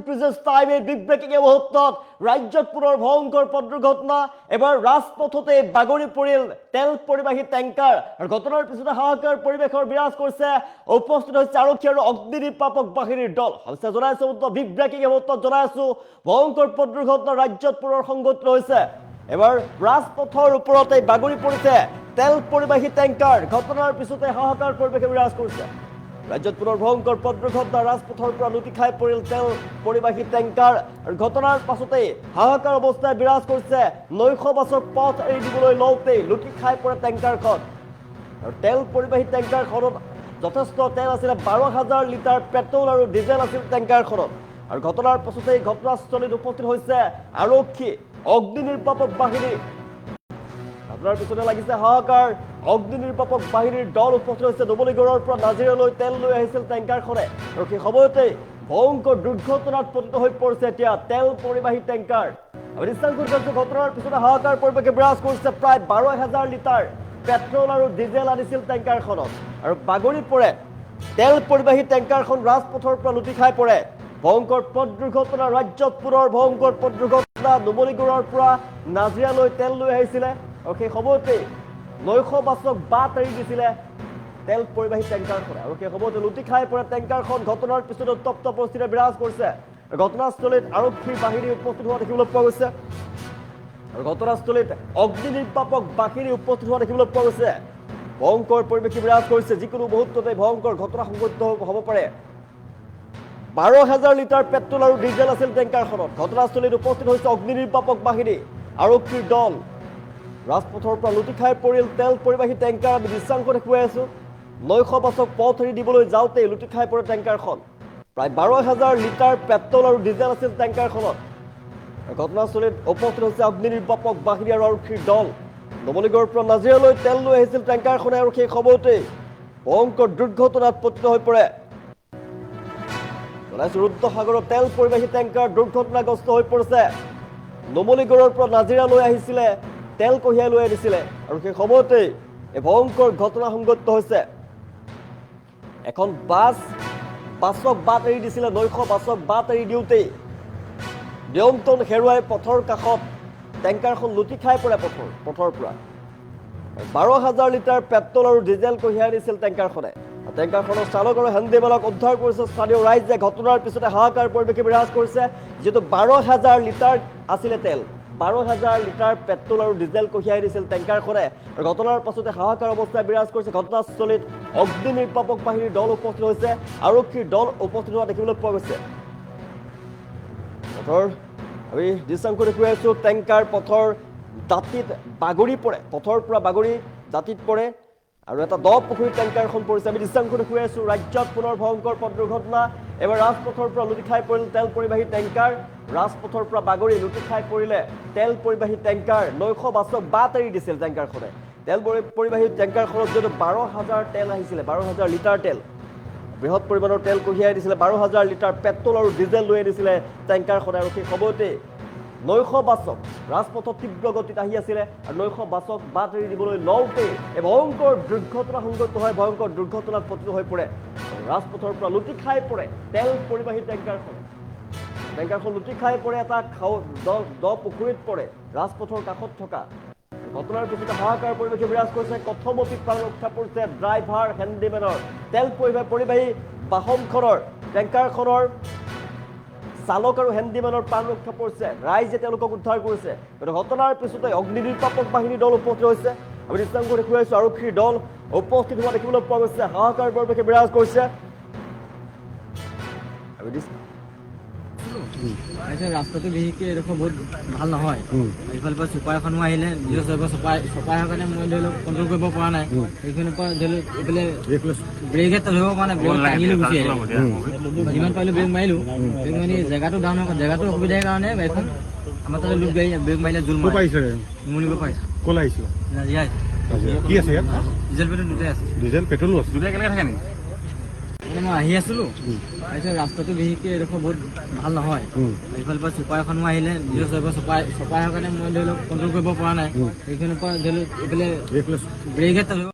প্ৰিজেস টাইমে বিব্ৰেকিং এ মুহূৰ্তত ৰাজ্যত পুনৰ ভয়ংকৰ পথ দুৰ্ঘটনা এবাৰ ৰাজপথতে বাগৰি পৰিল তেল পৰিবাহী টেংকাৰ আৰু ঘটনাৰ পিছতে হাহাকাৰ পৰিৱেশৰ বিৰাজ কৰিছে উপস্থিত হৈছে আৰক্ষী আৰু অগ্নি নিৰ্বাপক বাহিনীৰ দল হৈছে জনাইছো বিব্ৰেকিং এ মুহূৰ্তত জনাইছো ভয়ংকৰ পথ দুৰ্ঘটনা ৰাজ্যত পুনৰ সংঘটিত হৈছে এবাৰ ৰাজপথৰ ওপৰতে বাগৰি পৰিছে তেল পৰিবাহী টেংকাৰ ঘটনাৰ পিছতে হাহাকাৰ পৰিৱেশে বিৰাজ কৰিছে ৰাজ্যত পুনৰ ভয়ংকৰ পথ দুৰ্ঘটনা ৰাজপথৰ পৰা লুটি খাই পৰিল তেল পৰিবাহী টেংকাৰ আৰু ঘটনাৰ পাছতে হাহাকাৰ অৱস্থায় বিৰাজ কৰিছে নৈশ বাছক পথ এৰি দিবলৈ লওঁতে লুটি খাই পৰে টেংকাৰখন আৰু তেল পৰিবাহী টেংকাৰখনত যথেষ্ট তেল আছিল 12,000 লিটাৰ পেট্ৰল আৰু ডিজেল আছিল টেংকাৰখনত আৰু ঘটনাৰ পাছতে ঘটনাস্থলীত উপস্থিত হৈছে আৰক্ষী অগ্নি নিৰ্বাপক বাহিনী আপনাৰ পিছনে লাগিছে হাহাকাৰ অগ্নি নিৰ্বাপক বাহিনীৰ দল উপস্থিত হৈছে ডুবলিগড়ৰ পৰা নাজিৰালৈ তেল লৈ আহিছিল টেংকাৰখনে আৰু সেই সময়তে ভয়ংকৰ দুৰ্ঘটনাত পতিত হৈ পৰিছে এতিয়া তেল পৰিবাহী টেংকাৰ আমি নিশ্চয় কৰিছো ঘটনাৰ পিছতে হাহাকাৰ পৰিৱেশে বিৰাজ কৰিছে প্ৰায় 12,000 লিটাৰ পেট্ৰল আৰু ডিজেল আনিছিল টেংকাৰখনত আৰু বাগৰি পৰে তেল পৰিবাহী টেংকাৰখন ৰাজপথৰ পৰা লুটি খাই পৰে ভয়ংকৰ পথ দুৰ্ঘটনা ৰাজ্যত পুনৰ ভয়ংকৰ পথ দুৰ্ঘটনা ডুবলিগড়ৰ পৰা নাজিৰালৈ তেল লৈ আহিছিলে আৰু সেই সময়তে নৈশ বাছক বাট এৰি দিছিলে তেল পৰিবাহী টেংকাৰখনে আৰু সেই সময়তে লুটি খাই পৰে টেংকাৰখন ঘটনাৰ পিছতে উত্তপ্ত পৰিস্থিতি বিৰাজ কৰিছে ঘটনাস্থলীত আৰক্ষী বাহিনী উপস্থিত হোৱা দেখিবলৈ পোৱা গৈছে আৰু ঘটনাস্থলীত অগ্নি নিৰ্বাপক বাহিনী উপস্থিত হোৱা দেখিবলৈ পোৱা গৈছে ভয়ংকৰ পৰিৱেশ বিৰাজ কৰিছে যিকোনো মুহূৰ্ততে ভয়ংকৰ ঘটনা সংঘটিত হ'ব পাৰে 12,000 লিটাৰ পেট্ৰল আৰু ডিজেল আছিল টেংকাৰখনত ঘটনাস্থলীত উপস্থিত হৈছে অগ্নি নিৰ্বাপক বাহিনী আৰক্ষীৰ দল ৰাজপথৰ পৰা লুটি খাই পৰিল তেল পৰিবাহী টেংকাৰ আমি দৃশ্যাংশ দেখুৱাই আছো নৈশ বাছক পথ এৰি দিবলৈ যাওঁতে লুটি খাই পৰে টেংকাৰখন প্ৰায় 12,000 লিটাৰ পেট্ৰল আৰু ডিজেল আছিল টেংকাৰখনত ঘটনাস্থলীত উপস্থিত হৈছে অগ্নি নিৰ্বাপক বাহিনী আৰু আৰক্ষীৰ দল ডুবলিগড়ৰ পৰা নাজিৰালৈ তেল লৈ আহিছিল টেংকাৰখনে আৰু সেই সময়তে ভয়ংকৰ দুৰ্ঘটনাত পতিত হৈ পৰে ৰুদ্ৰসাগৰৰ তেল পৰিবাহী টেংকাৰ দুৰ্ঘটনাগ্ৰস্ত হৈ পৰিছে ডুবলিগড়ৰ পৰা নাজিৰালৈ আহিছিলে তেল কঢ়িয়াই লৈ আহিছিলে আৰু সেই সময়তে এই ভয়ংকৰ ঘটনা সংঘটিত হৈছে এখন বাছক বাট এৰি দিছিলে নৈশ বাছক বাট এৰি দিওঁতেই নিয়ন্ত্ৰণ হেৰুৱাই পথৰ কাষত টেংকাৰখন লুটি খাই পৰে পথৰ পৰা 12,000 লিটাৰ পেট্ৰল আৰু ডিজেল কঢ়িয়াই আনিছিল টেংকাৰখনে টেংকাৰখনৰ চালক আৰু হেণ্ডিমেনক উদ্ধাৰ কৰিছে স্থানীয় ৰাইজে ঘটনাৰ পিছতে হাহাকাৰ পৰিৱেশে বিৰাজ কৰিছে যিহেতু 12,000 লিটাৰ আছিলে তেল 12,000 লিটাৰ পেট্ৰল আৰু ডিজেল কঢ়িয়াই দিছিল টেংকাৰখনে আৰু ঘটনাৰ পাছতে হাহাকাৰ অৱস্থায় বিৰাজ কৰিছে ঘটনাস্থলীত অগ্নি নিৰ্বাপক বাহিনীৰ দল উপস্থিত হৈছে আৰক্ষীৰ দল উপস্থিত হোৱা দেখিবলৈ পোৱা গৈছে পথৰ আমি দৃশ্যাংশ দেখুৱাই আছো টেংকাৰ পথৰ দাঁতিত বাগৰি পৰে পথৰ পৰা বাগৰি দাঁতিত পৰে আৰু এটা দ পুখুৰী টেংকাৰখন পৰিছে আমি দৃশ্যাংশ দেখুৱাই আছো ৰাজ্যত পুনৰ ভয়ংকৰ পথ দুৰ্ঘটনা এবাৰ ৰাজপথৰ পৰা লুটি খাই পৰিল তেল পৰিবাহী টেংকাৰ ৰাজপথৰ পৰা বাগৰি লুটি খাই পৰিলে তেল পৰিবাহী টেংকাৰ নৈশ বাছক বাট এৰি দিছিল টেংকাৰখনে তেল পৰিবাহী টেংকাৰখনত যদি 12,000 তেল আহিছিলে 12,000 লিটাৰ তেল বৃহৎ পৰিমাণৰ তেল কঢ়িয়াই দিছিলে 12,000 লিটাৰ পেট্ৰল আৰু ডিজেল লৈ আনিছিলে টেংকাৰখনে আৰু সেই সময়তে নৈশ বাছক ৰাজপথত তীব্ৰ গতিত আহি আছিলে আৰু নৈশ বাছক বাট এৰি দিবলৈ লওঁতে এই ভয়ংকৰ দুৰ্ঘটনা সংঘটিত হয় ভয়ংকৰ দুৰ্ঘটনাত পতিত হৈ পৰে ৰাজপথৰ পৰা লুটি খাই পৰে তেল পৰিবাহী টেংকাৰখন লুটি খাই পৰে এটা দ পুখুৰীত পৰে ৰাজপথৰ কাষত থকা ঘটনাৰ পিছতে হাহাকাৰ পৰিৱেশে বিৰাজ কৰিছে কথমপি প্ৰাণ ৰক্ষা পৰিছে ড্ৰাইভাৰ হেণ্ডিমেনৰ তেল পৰিবাহী বাহনখনৰ টেংকাৰখনৰ চালক আৰু হেণ্ডিমেনৰ প্ৰাণ ৰক্ষা পৰিছে ৰাইজে তেওঁলোকক উদ্ধাৰ কৰিছে কিন্তু ঘটনাৰ পিছতে অগ্নি নিৰ্বাপক বাহিনীৰ দল উপস্থিত হৈছে আমি দৃশ্যাংশ দেখুৱাইছো আৰক্ষীৰ দল উপস্থিত হোৱা দেখিবলৈ পোৱা গৈছে হাহাকাৰ পৰিৱেশে বিৰাজ কৰিছে ৰাস্তাটো বিশেষকৈ এডোখৰ বহুত ভাল নহয় এইফালৰ পৰা চুপাৰ এখনো আহিলে নিজৰ চপাৰ কাৰণে মই ধৰি লওক কণ্ট্ৰল কৰিব পৰা নাই সেইখনৰ পৰা ধৰি লওক এইফালে ব্ৰেকে ধৰিব পৰা নাই ব্ৰেক ভাঙিলৈ গুচি আহিলে যিমান পাৰিলোঁ ব্ৰেক মাৰিলোঁ ব্ৰেক মাৰি জেগাটো ডাউন জেগাটো অসুবিধাৰ কাৰণে বাইকখন আমাৰ তাতে লোক গাড়ী ব্ৰেক মাৰিলে জোল পাৰিছে মুনিব পাৰিছে ক'লৈ আহিছোঁ নাজিৰা কি আছে ইয়াত ডিজেল পেট্ৰল দুটাই আছে ডিজেল পেট্ৰলো আছে দুটাই কেনেকৈ থাকে নেকি মানে মই আহি আছিলোঁ তাৰপিছত ৰাস্তাটো বিশেষকৈ এডোখৰ বহুত ভাল নহয় এইফালৰ পৰা চুপাৰ এখনো আহিলে নিজৰ চপাৰ কাৰণে মই ধৰি লওক কণ্ট্ৰল কৰিব পৰা নাই সেইখনৰ পৰা ধৰি লওক এইফালে ব্ৰেকে ধৰিব